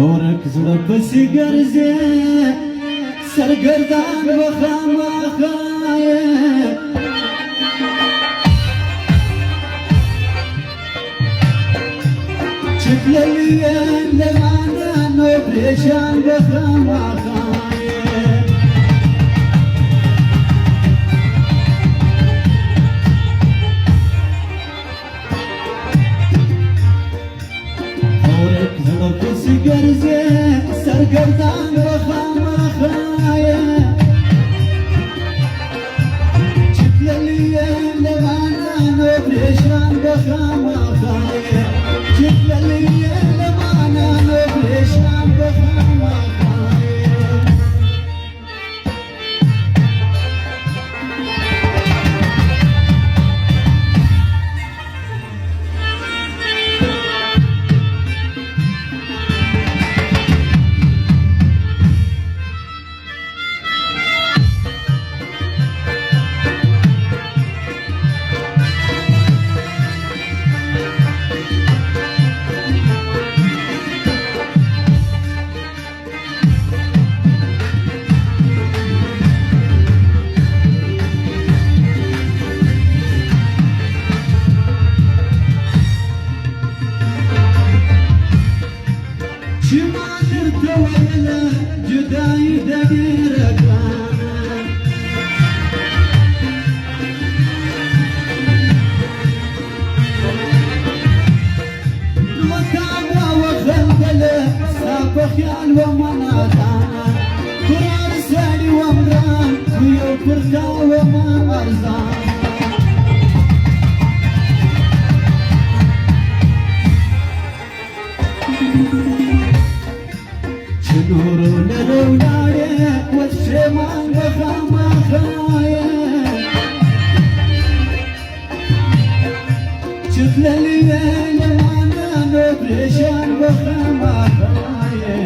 هورك زرب سيجرزي سرقردان وخاما خايا شكل الليل لمانا نوبريشان وخاما خايا هورك زرب سيجرزي سرقردان وخاما خايا شكل الليل لمانا نوبريشان وخاما خايا شكل الليل لمانا نوبريشان وخاما خايا شمال التويلة جداي دقيرك وكعبة وخلدلة ساب خيال ومناطانا قرار سالي ومران ويو فرقا وما أرزان شنورو لرولاري والشمان وخاما خايا شكل الليل لمانا نوبريشان وخاما خايا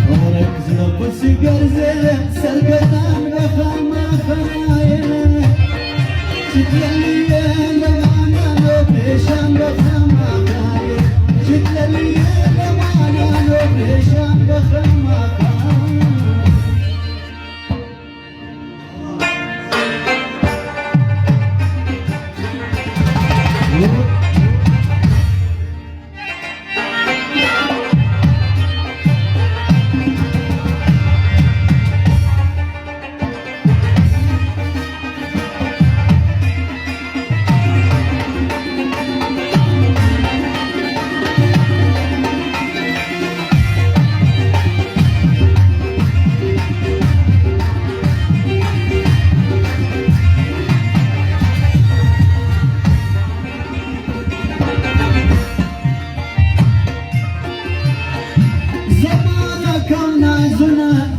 هورك زرب سيجرزي سرقدان وخاما خايا شكل الليل لمانا نوبريشان وخاما خايا شكل الليل لمانا نوبريشان وخاما خايا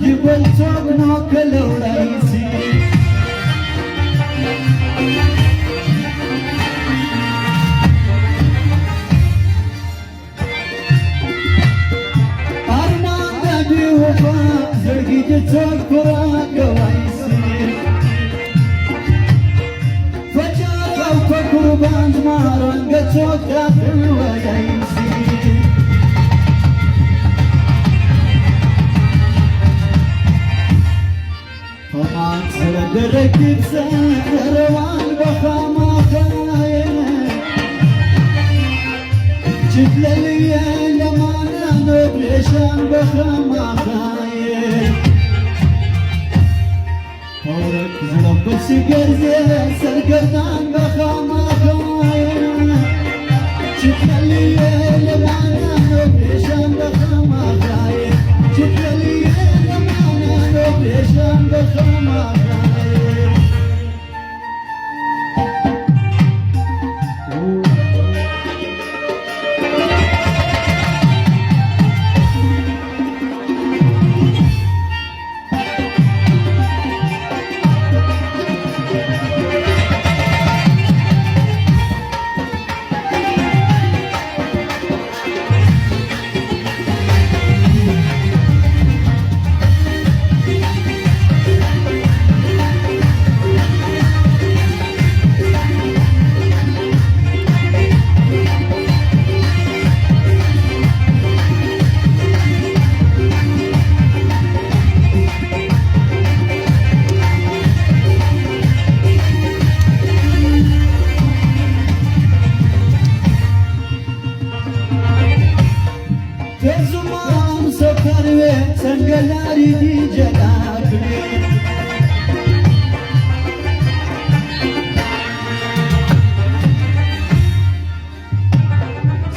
يقول صوبنا كله رئيسي أرمان دبي وفا زرقي جتوك فراق ويسي فجار أو فكربان ماران قتوك داخل ويسي فمان سردرك بسهروان وخاما خايا شكل الليل لمانا نوبريشان وخاما خايا هورك زرب سيجرزي سرقدان وخاما خايا شكل الليل لمانا نوبريشان وخاما خايا شكل الليل لمانا نوبريشان وخاما خايا گلاری دی جلابی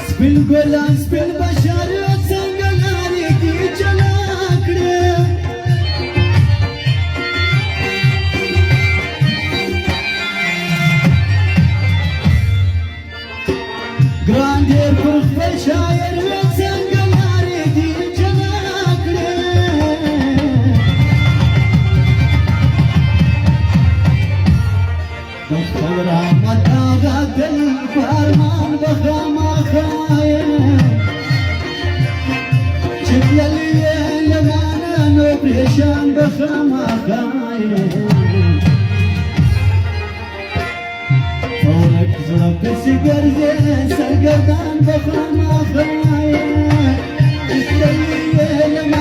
سپین گلان سپین بشار سنگلاری دی جلابی گراندیر پرخ بشایر و سنگلاری دی جلابی دختر رحمت آغا دل فرمان بخما خایم چکلیه لمانا نو پریشان بخما خایم فورک زرم پسی گرزه سرگردان بخما خایم چکلیه لمانا